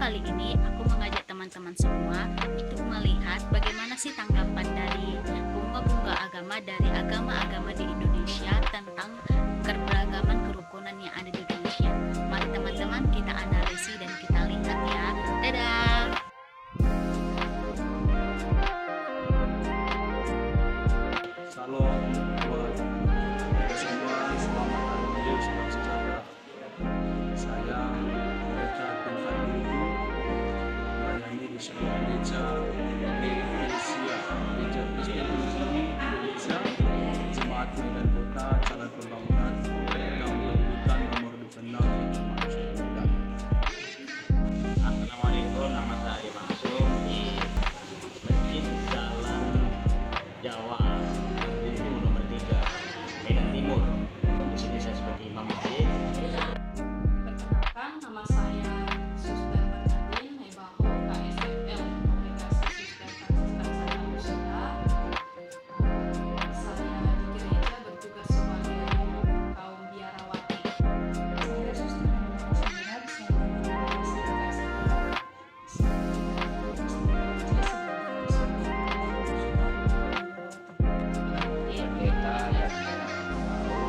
kali ini aku mengajak teman-teman semua untuk melihat bagaimana sih tanggapan dari bunga-bunga agama dari agama-agama di Indonesia tentang keberagaman kerukunan yang ada di Indonesia. Mari teman-teman kita analisis dan kita lihat ya. Dadah! Salam buat kita semua, selamat hari raya salam sejahtera. Saya Richard bin Fadil melayani di sebuah gereja Ecclesia, Gereja Kristen Indonesia, Jemaat Medan Kota, Jalan Pembangunan, Gang Lebutan nomor 26, Masuk Medan. Assalamualaikum, nama saya Mansum di Masjid Jalan Jawa itu nomor 3 Medan Timur. Di sini saya sebagai imam masjid. Perkenalkan, nama saya Suster Bernadine Mebaho KSFL Kongregasi Suster Fransiskan Santa Lucia. Saya di gereja bertugas sebagai kaum biarawati. Saya Suster Ananda Semirat, saya mengawasi KSFL. Pendeta yang tahu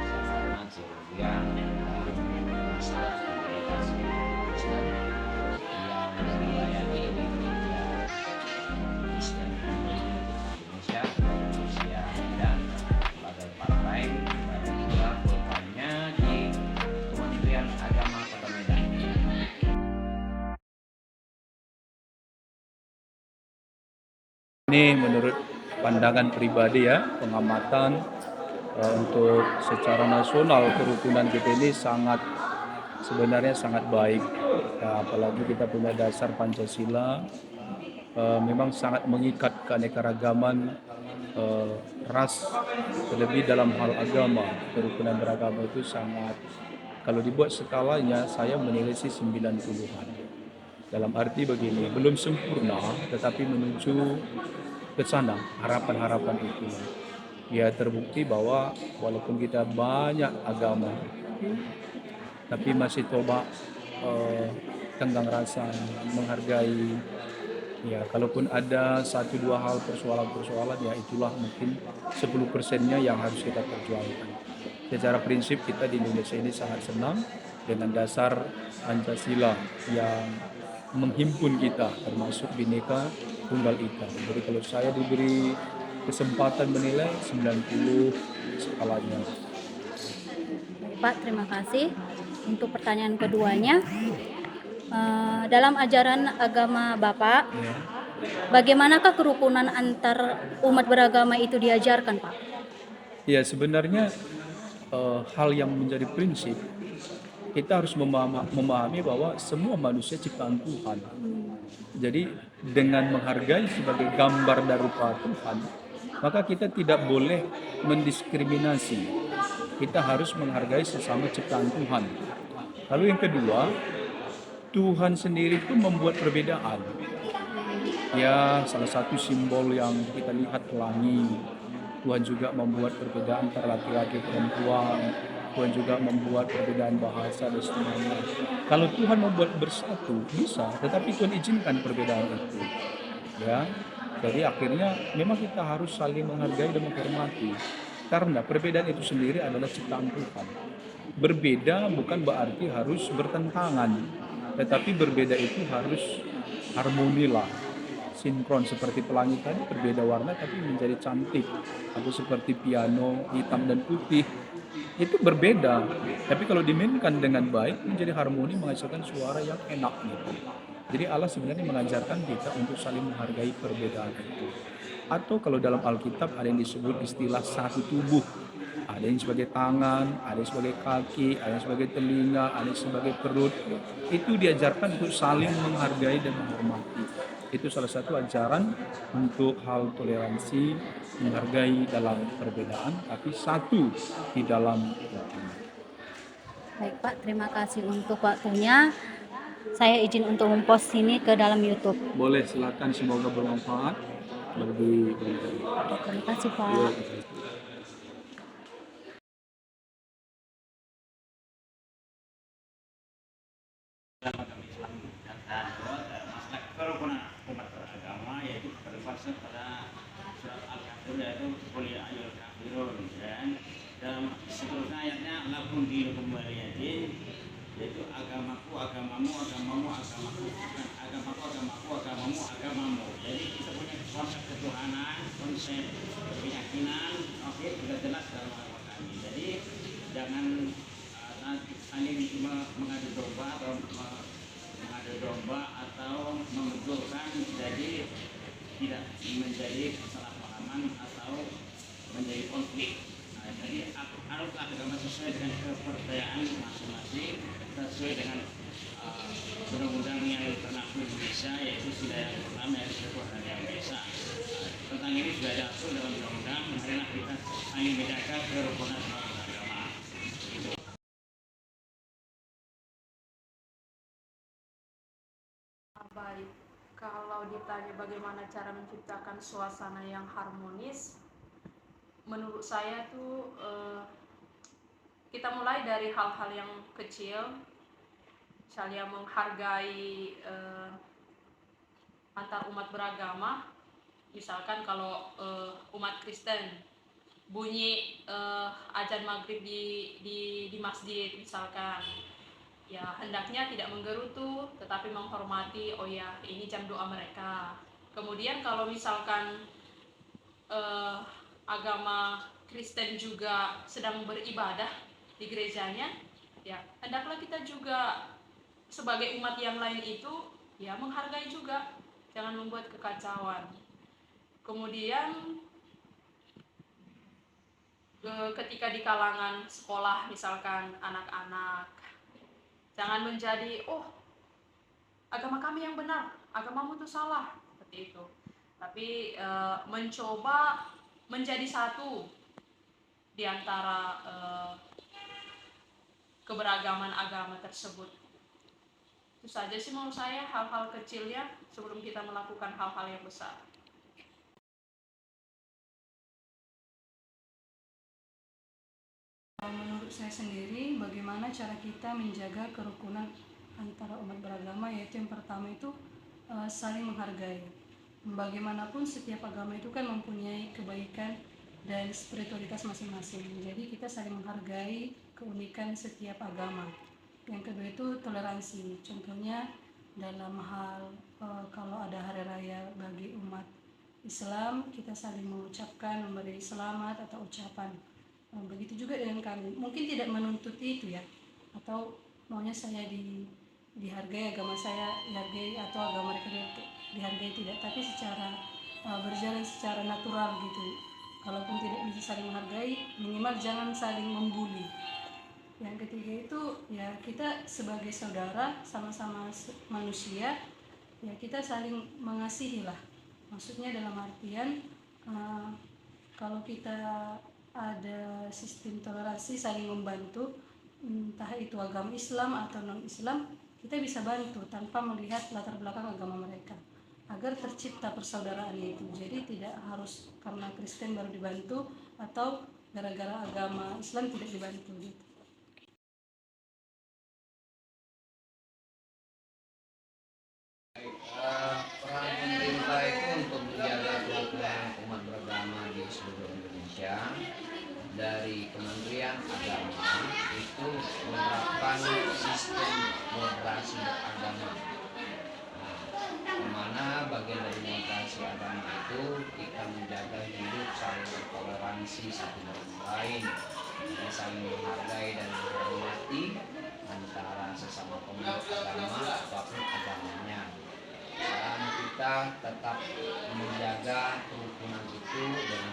sama yang masalah komunikasi Kristen yang melayani di gereja Kristen Indonesia, Indonesia dan sebagai partai dan juga pulpannya di Kementerian Agama Kota Medan. Ini menurut pandangan pribadi ya, pengamatan untuk secara nasional kerukunan kita ini sebenarnya sangat baik. Ya, apalagi kita punya dasar Pancasila, memang sangat mengikat keanekaragaman ras, terlebih dalam hal agama. Kerukunan beragama itu sangat, kalau dibuat skalanya saya menilai sih 90-an. Dalam arti begini, belum sempurna tetapi menuju ke sana, harapan-harapan itu. Ya terbukti bahwa walaupun kita banyak agama, tapi masih coba tenggang rasa, menghargai. Ya, kalaupun ada satu dua hal persoalan-persoalan, ya itulah mungkin 10%-nya yang harus kita perjuangkan. Secara prinsip kita di Indonesia ini sangat senang dengan dasar Pancasila yang menghimpun kita, termasuk Bhinneka Tunggal Ika. Jadi kalau saya diberi kesempatan menilai 90 skalanya. Baik, Pak, terima kasih. Untuk pertanyaan keduanya, dalam ajaran agama Bapak, bagaimanakah kerukunan antar umat beragama itu diajarkan, Pak? Ya sebenarnya hal yang menjadi prinsip, kita harus memahami bahwa semua manusia ciptaan Tuhan. Jadi dengan menghargai sebagai gambar dan rupa Tuhan, maka kita tidak boleh mendiskriminasi. Kita harus menghargai sesama ciptaan Tuhan. Lalu yang kedua, Tuhan sendiri pun membuat perbedaan. Ya, salah satu simbol yang kita lihat pelangi. Tuhan juga membuat perbedaan antara laki-laki perempuan. Tuhan juga membuat perbedaan bahasa dan semuanya. Kalau Tuhan membuat bersatu bisa, tetapi Tuhan izinkan perbedaan itu. Ya, jadi akhirnya memang kita harus saling menghargai dan menghormati. Karena perbedaan itu sendiri adalah ciptaan Tuhan. Berbeda bukan berarti harus bertentangan, tetapi berbeda itu harus harmonilah, sinkron. Seperti pelangi tadi berbeda warna tapi menjadi cantik, atau seperti piano hitam dan putih itu berbeda, tapi kalau dimainkan dengan baik menjadi harmoni, menghasilkan suara yang enak gitu. Jadi Allah sebenarnya mengajarkan kita untuk saling menghargai perbedaan itu. Atau kalau dalam Alkitab ada yang disebut istilah satu tubuh. Ada yang sebagai tangan, ada yang sebagai kaki, ada yang sebagai telinga, ada yang sebagai perut. Itu diajarkan untuk saling menghargai dan menghormati. Itu salah satu ajaran untuk hal toleransi, menghargai dalam perbedaan, tapi satu di dalam Tuhan. Baik, Pak, terima kasih untuk waktunya. Saya izin untuk mempost ini ke dalam YouTube. Boleh, silakan, semoga bermanfaat bagi Terima kasih, Pak. Agama Islam dan surya itu boleh ayol kafirun dan dalam seterusnya ayatnya lakum dinukum waliyadin, yaitu agamaku agamamu agamamu agamaku, bukan agamaku agamaku agamamu agamamu. Jadi kita punya konsep ketuhanan, konsep keyakinan, oke, sudah jelas dalam agama kami. Jadi jangan saling mengadu domba atau membetulkan, jadi tidak menjadi kesalahpahaman atau menjadi konflik. Jadi haruslah agama sesuai dengan kepercayaan masing-masing, sesuai dengan undang-undang yang berlaku di Indonesia, yaitu sudah yang pertama yaitu Ketuhanan Yang Maha Esa. Tentang ini sudah diatur dalam undang-undang. Marilah kita saling menjaga kerukunan agama. Baik, kalau ditanya bagaimana cara menciptakan suasana yang harmonis, menurut saya tuh kita mulai dari hal-hal yang kecil, misalnya menghargai antar umat beragama. Misalkan kalau umat Kristen bunyi azan maghrib di masjid misalkan, ya hendaknya tidak menggerutu tetapi menghormati, oh ya ini jam doa mereka. Kemudian kalau misalkan agama Kristen juga sedang beribadah di gerejanya, ya hendaklah kita juga sebagai umat yang lain itu ya menghargai juga, jangan membuat kekacauan. Kemudian ketika di kalangan sekolah misalkan anak-anak, jangan menjadi agama kami yang benar, agamamu itu salah, seperti itu. Tapi mencoba menjadi satu di antara keberagaman agama tersebut. Itu saja sih menurut saya hal-hal kecilnya sebelum kita melakukan hal-hal yang besar. Menurut saya sendiri, bagaimana cara kita menjaga kerukunan antara umat beragama, yaitu yang pertama itu saling menghargai. Bagaimanapun setiap agama itu kan mempunyai kebaikan dan spiritualitas masing-masing. Jadi kita saling menghargai keunikan setiap agama. Yang kedua itu toleransi. Contohnya dalam hal kalau ada hari raya bagi umat Islam, kita saling mengucapkan, memberi selamat atau ucapan. Begitu juga dengan kami. Mungkin tidak menuntut itu ya, atau maunya saya dihargai, agama saya dihargai atau agama mereka dihargai, tidak, tapi secara berjalan secara natural gitu. Kalaupun tidak bisa saling menghargai, minimal jangan saling membuli. Yang ketiga itu ya kita sebagai saudara, sama-sama manusia, ya kita saling mengasihi lah. Maksudnya dalam artian kalau kita ada sistem toleransi, saling membantu, entah itu agama Islam atau non-Islam, kita bisa bantu tanpa melihat latar belakang agama mereka, agar tercipta persaudaraan itu. Jadi tidak harus karena Kristen baru dibantu atau gara-gara agama Islam tidak dibantu gitu. Peran pemerintah itu untuk menjaga kerukunan umat beragama di seluruh Indonesia, dari Kementerian Agama itu menerapkan sistem moderasi beragama. Di mana bagian dari moderasi agama itu kita menjaga hidup saling bertoleransi satu dengan lain, saling menghargai dan menghormati antara sesama pemeluk agama ataupun agamanya. Dan kita tetap menjaga kerukunan itu dengan